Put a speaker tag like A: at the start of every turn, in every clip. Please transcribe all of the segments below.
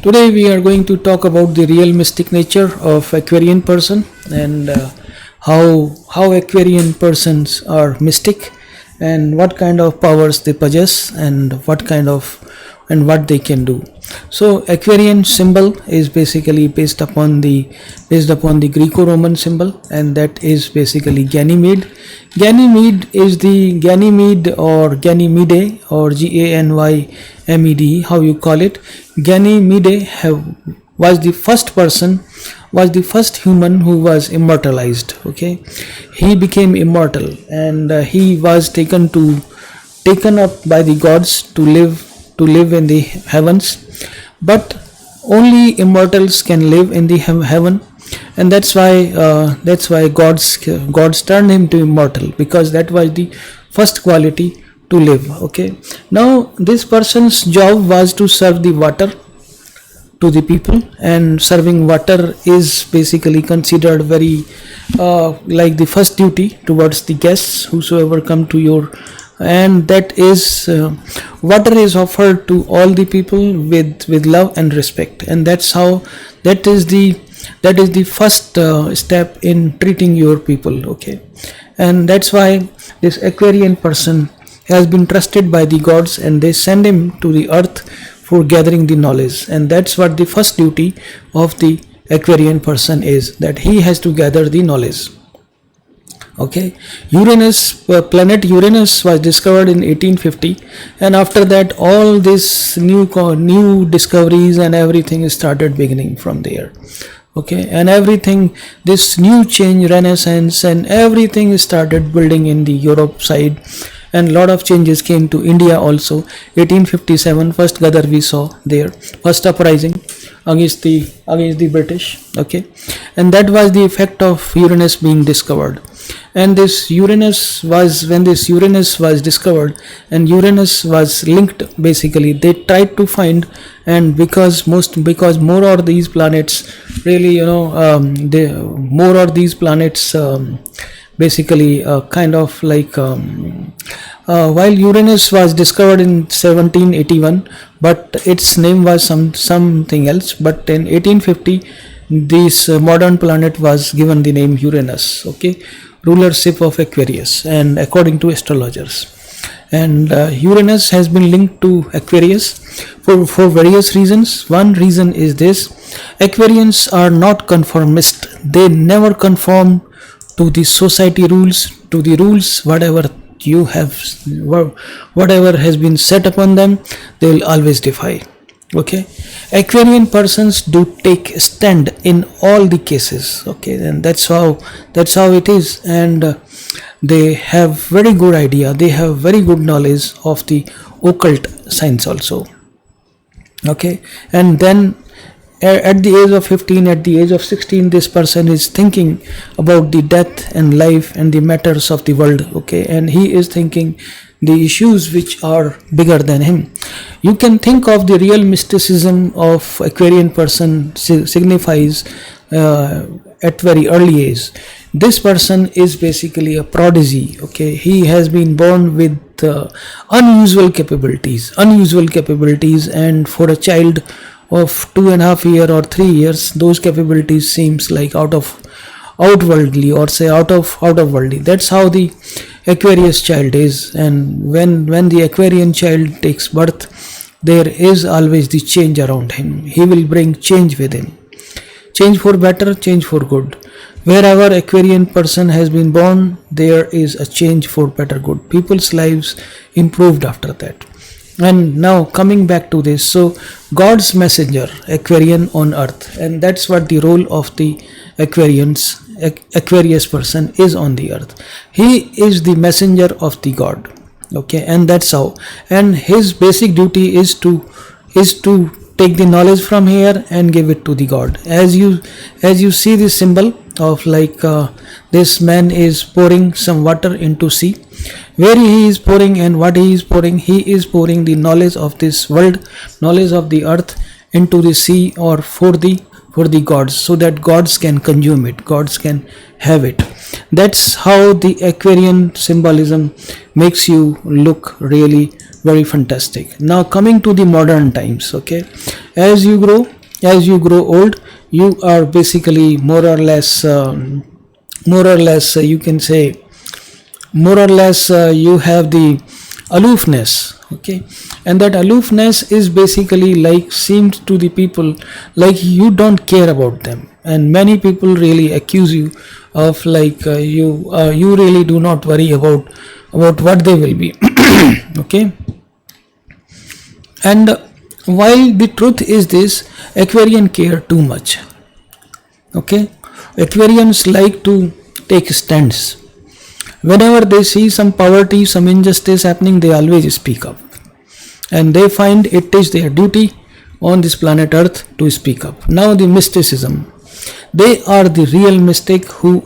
A: Today we are going to talk about the real mystic nature of Aquarian person and how Aquarian persons are mystic and what kind of powers they possess and what they can do. So Aquarian symbol is basically based upon the Greco-Roman symbol, and that is basically Ganymede. Ganymede is the Ganymede or Ganymede or Ganymed, how you call it. Ganymede was the first person, was the first human who was immortalized. Okay, he became immortal, and he was taken up by the gods to live in the heavens, but only immortals can live in the heaven, and that's why gods turned him to immortal, because that was the first quality to live. Okay, now this person's job was to serve the water to the people, and serving water is basically considered very like the first duty towards the guests whosoever come to your, and that is water is offered to all the people with love and respect, and that is the first step in treating your people. Okay, and that's why this Aquarian person has been trusted by the gods, and they send him to the earth for gathering the knowledge, and that's what the first duty of the Aquarian person is, that he has to gather the knowledge. Okay, planet Uranus was discovered in 1850, and after that all this new discoveries and everything started beginning from there. Okay, and everything, this new change, renaissance and everything started building in the Europe side, and lot of changes came to India also. 1857 first Gadar we saw there, first uprising against the British. Okay, and that was the effect of Uranus being discovered. And this Uranus was, when this Uranus was discovered and Uranus was linked, basically they tried to find, and because more or these planets really, more or these planets basically kind of like while Uranus was discovered in 1781, but its name was something else, but in 1850 this modern planet was given the name Uranus. Okay, rulership of Aquarius, and according to astrologers, and Uranus has been linked to Aquarius for various reasons. One reason is this: Aquarians are not conformist. They never conform to the society rules, to the rules, whatever has been set upon them, they will always defy. Okay, Aquarian persons do take stand in all the cases. Okay, and that's how it is, and they have very good idea, they have very good knowledge of the occult science also. Okay, and then at the age of 15, at the age of 16, this person is thinking about the death and life and the matters of the world. Okay, and he is thinking the issues which are bigger than him. You can think of the real mysticism of Aquarian person signifies at very early age. This person is basically a prodigy. Okay, he has been born with unusual capabilities, and for a child of 2.5 years or 3 years, those capabilities seems like outworldly, or say out of worldly. That's how the Aquarius child is, and when the Aquarian child takes birth, there is always the change around him. He will bring change with him, change for better, change for good. Wherever Aquarian person has been born, there is a change for better good. People's lives improved after that. And now coming back to this, so God's messenger, Aquarian on earth, and that's what the role of the Aquarius person is on the earth. He is the messenger of the God. Okay, and that's how, and his basic duty is to take the knowledge from here and give it to the God. As you see the symbol of like this man is pouring some water into sea. Where he is pouring and what he is pouring the knowledge of this world, knowledge of the earth into the sea, or for the gods, so that gods can consume it, gods can have it. That's how the Aquarian symbolism makes you look really very fantastic. Now coming to the modern times, okay, as you grow old, you are basically more or less you can say, more or less you have the aloofness. Okay, and that aloofness is basically like seemed to the people like you don't care about them, and many people really accuse you of like you really do not worry about what they will be. Okay, and while the truth is this, Aquarian care too much. Okay, Aquarians like to take stands. Whenever they see some poverty, some injustice happening, they always speak up. And they find it is their duty on this planet Earth to speak up. Now the mysticism. They are the real mystic who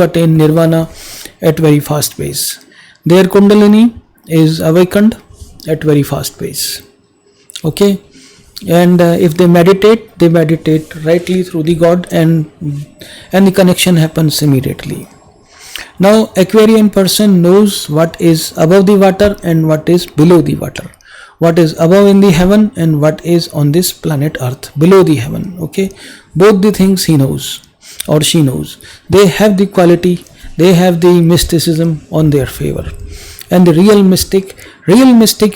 A: attain nirvana at very fast pace. Their kundalini is awakened at very fast pace. Okay, and if they meditate rightly through the God, and the connection happens immediately. Now Aquarian person knows what is above the water and what is below the water, what is above in the heaven and what is on this planet Earth below the heaven. Okay, both the things he knows or she knows. They have the quality, they have the mysticism on their favor. And the real mystic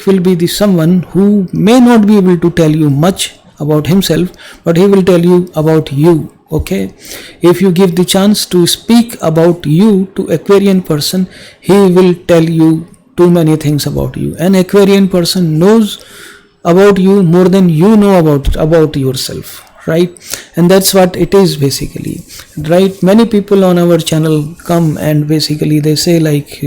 A: will be the someone who may not be able to tell you much about himself, but he will tell you about you. Okay, if you give the chance to speak about you to Aquarian person, he will tell you too many things about you. An Aquarian person knows about you more than you know about yourself, right? And that's what it is basically, right? Many people on our channel come and basically they say like,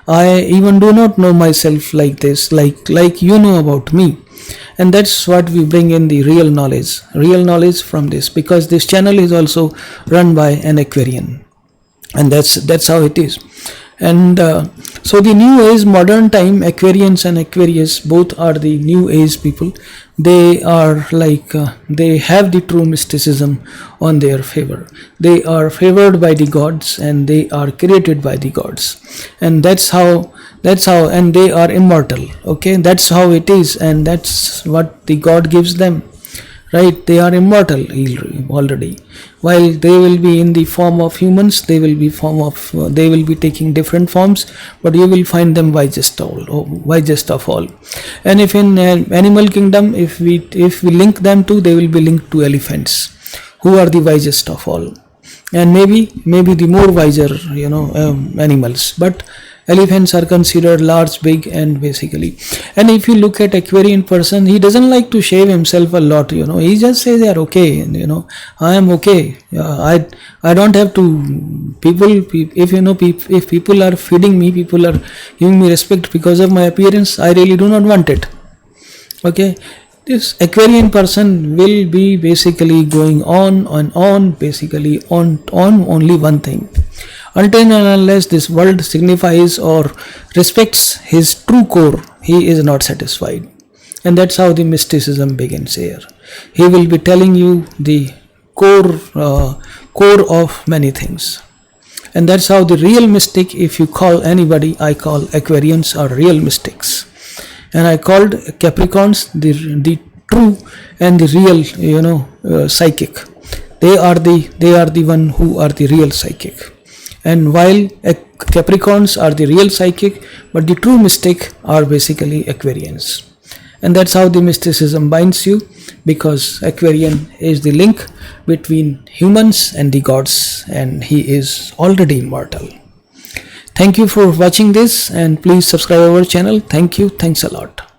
A: I even do not know myself like this, like you know about me. And that's what we bring in, the real knowledge from this, because this channel is also run by an Aquarian, and that's how it is. And so the new age, modern time, Aquarians and Aquarius both are the new age people. They are like they have the true mysticism on their favor. They are favored by the gods and they are created by the gods, and that's how, and they are immortal. Okay, that's how it is, and that's what the God gives them, right? They are immortal already. While they will be in the form of humans, they will be taking different forms, but you will find them wisest of all. And if in animal kingdom, if we link them to, they will be linked to elephants, who are the wisest of all, and maybe the more wiser animals, but elephants are considered large, big, and basically. And if you look at Aquarian person, he doesn't like to shave himself a lot. He just says, "They're okay. I am okay. I don't have to." If people are feeding me, people are giving me respect because of my appearance, I really do not want it. Okay, this Aquarian person will be basically going on and on, basically on only one thing. Until and unless this world signifies or respects his true core, he is not satisfied. And that's how the mysticism begins here. He will be telling you the core of many things. And that's how the real mystic, if you call anybody, I call Aquarians are real mystics. And I called Capricorns the true and the real, psychic. They are the one who are the real psychic. And while Capricorns are the real psychic, but the true mystic are basically Aquarians. And that's how the mysticism binds you, because Aquarian is the link between humans and the gods, and he is already immortal. Thank you for watching this, and please subscribe our channel. Thank you. Thanks a lot.